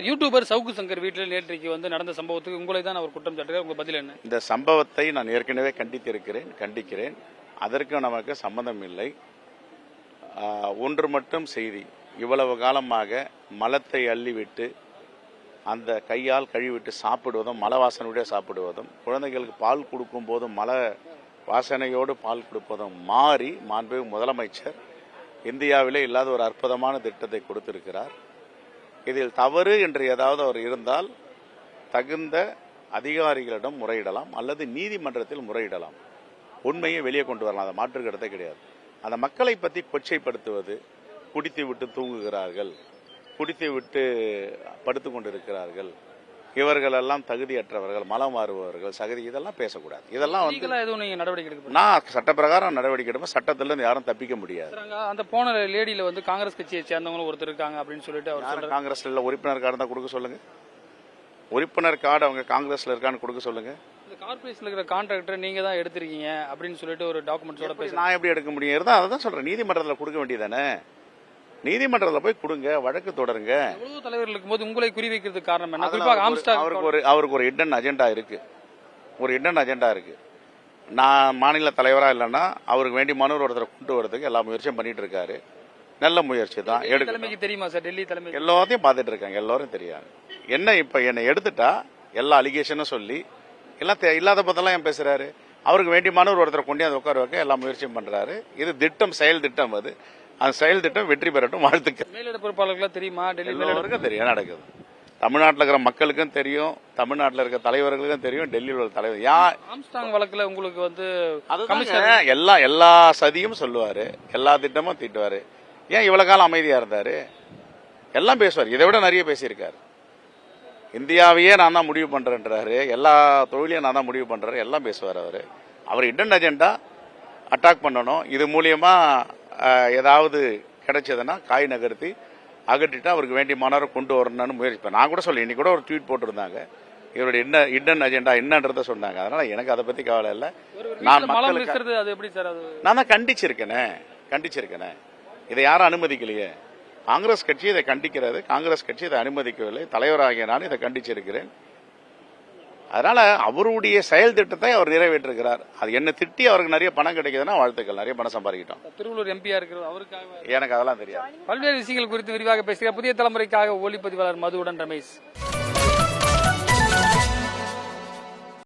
YouTuber Savukku Shankar வீட்டில் நேற்றைக்கு நடந்த சம்பவத்துக்கு உங்களை தான் அவர் குற்றம் சாட்டுகிறார். உங்க பதில் என்ன? இந்த சம்பவத்தை நான் ஏற்கனவே கண்டிக்கிறேன். அதற்கு நமக்கு சம்பந்தம் இல்லை. ஒன்று மட்டும் செய்தி, இவ்வளவு காலமாக மலத்தை அள்ளிவிட்டு அந்த கையால் கழுவிட்டு சாப்பிடுவதும் மல வாசனையோட சாப்பிடுவதும், குழந்தைகளுக்கு பால் கொடுக்கும் போதும் மல வாசனையோடு பால் கொடுப்பதும் மாறி மாண்புமிகு முதலமைச்சர் இந்தியாவிலே இல்லாத ஒரு அற்புதமான திட்டத்தை கொடுத்திருக்கிறார். இதில் தவறு என்று ஏதாவது அவர் இருந்தால் தகுந்த அதிகாரிகளிடம் முறையிடலாம் அல்லது நீதிமன்றத்தில் முறையிடலாம். உண்மையை வெளியே கொண்டு வரலாம். அதை மாற்று கருத்தே கிடையாது. அந்த மக்களை பற்றி கொச்சைப்படுத்துவது, குடித்து விட்டு தூங்குகிறார்கள், குடித்து விட்டு படுத்து கொண்டிருக்கிறார்கள், இவர்களெல்லாம் தகுதியற்றவர்கள், மலம் மாறுபவர்கள், சகதி, இதெல்லாம் பேசக்கூடாது. இதெல்லாம் நான் சட்டப்பிரகாரம் நடவடிக்கை எடுப்பேன். சட்டத்திலிருந்து யாரும் தப்பிக்க முடியாது. அந்த போன லேடியில காங்கிரஸ் கட்சியை சேர்ந்தவங்களும் ஒருத்தர் இருக்காங்க அப்படின்னு சொல்லிட்டு அவர் காங்கிரஸ்ல உறுப்பினர் கார்டு தான் கொடுக்க சொல்லுங்க. உறுப்பினர் கார்டு அவங்க காங்கிரஸ்ல இருக்கான்னு கொடுக்க சொல்லுங்க. இந்த கார்பரேஷன்ல இருக்கிற கான்ட்ராக்டர் நீங்க தான் எடுத்திருக்கீங்க அப்படின்னு சொல்லிட்டு ஒரு டாக்குமெண்ட்ஸோட பேச நான் எப்படி எடுக்க முடியும்? அதான் சொல்றேன், நீதிமன்றத்தில் கொடுக்க வேண்டியதானே. நீதிமன்றத்தில் போய் கொடுங்க, வழக்கு தொடருங்க. எவ்வளவு தலைவர்கள் இருக்கும்போது உங்களை குறிவைக்கிறதுக்கு காரணம் என்ன? குறிப்பாக அவருக்கு ஒரு ஹிடன் அஜெண்டா இருக்கு. நான் மாநில தலைவரா இல்லைன்னா அவருக்கு வேண்டி மனு ஒருத்தரை கொண்டு வரதுக்கு எல்லா முயற்சியும் பண்ணிட்டு இருக்காரு. நல்ல முயற்சி தான். தலைமைக்கு தெரியுமா சார்? டெல்லி தலைமை எல்லாத்தையும் பார்த்துட்டு இருக்காங்க. எல்லாரும் தெரியாது. என்ன இப்ப என்னை எடுத்துட்டா எல்லா அலிகேஷனும் சொல்லி எல்லாம் இல்லாத பத்தெல்லாம் ஏன் பேசுறாரு? அவருக்கு வேண்டி மனு ஒருத்தரை கொண்டு வந்து உட்கார வைக்க எல்லா முயற்சியும் பண்றாரு. இது திட்டம், செயல் திட்டம். அது அந்த செயல் திட்டம் வெற்றி பெறட்டும். வாழ்த்துக்கள். மேலிட பொறுப்பாளர்களுக்கு தெரியுமா? டெல்லியில தெரியும் நடக்குது. தமிழ்நாட்டில் இருக்கிற மக்களுக்கும் தெரியும், தமிழ்நாட்டில் இருக்கிற தலைவர்களுக்கும் தெரியும், டெல்லியில் உள்ள தலைவர் ஆம்ஸ்டாங் வழக்குல உங்களுக்கு எல்லா சதியும் சொல்லுவாரு, எல்லா திட்டமும் தீட்டுவாரு. ஏன் இவ்வளவு காலம் அமைதியா இருந்தாரு? எல்லாம் பேசுவார். இதை விட நிறைய பேசியிருக்காரு. இந்தியாவையே நான் தான் முடிவு பண்றேன்றாரு, எல்லா தொழிலையும் நான் தான் முடிவு பண்றாரு, எல்லாம் பேசுவார். அவர் ஹிடன் அஜெண்டா அட்டாக் பண்ணணும். இது மூலியமா ஏதாவது கிடைச்சதுன்னா காய் நகர்த்தி அகற்றிட்டு அவருக்கு வேண்டிய மாணவரை கொண்டு வரணும்னு முயற்சிப்பேன். நான் கூட சொல்லி இன்னைக்கு கூட ஒரு ட்வீட் போட்டிருந்தாங்க, இவருடைய ஹிடன் அஜெண்டா என்னன்றத சொன்னாங்க. அதனால எனக்கு அதை பத்தி கவலை இல்லை. நான் தான் கண்டிச்சிருக்கேனே. இதை யாரும் அனுமதிக்கலையே. காங்கிரஸ் கட்சி இதை கண்டிக்கிறது, காங்கிரஸ் கட்சி இதை அனுமதிக்கவில்லை. தலைவராகிய நான் இதை கண்டிச்சிருக்கிறேன். அதனால அவருடைய செயல் திட்டத்தை அவர் நிறைவேற்றிருக்கிறார். அது என்ன திட்டி அவருக்கு நிறைய பணம் கிடைக்குதுன்னா வாழ்த்துக்கள், நிறைய பணம் சம்பாதிக்கிட்டோம். திருவள்ளூர் எம்பியா இருக்கிறது அவருக்காக எனக்கு அதெல்லாம் தெரியாது. பல்வேறு விஷயங்கள் குறித்து விரிவாக பேசுகிறார் புதிய தலைமுறைக்காக ஒளிப்பதிவாளர் மதுவுடன் ரமேஷ்.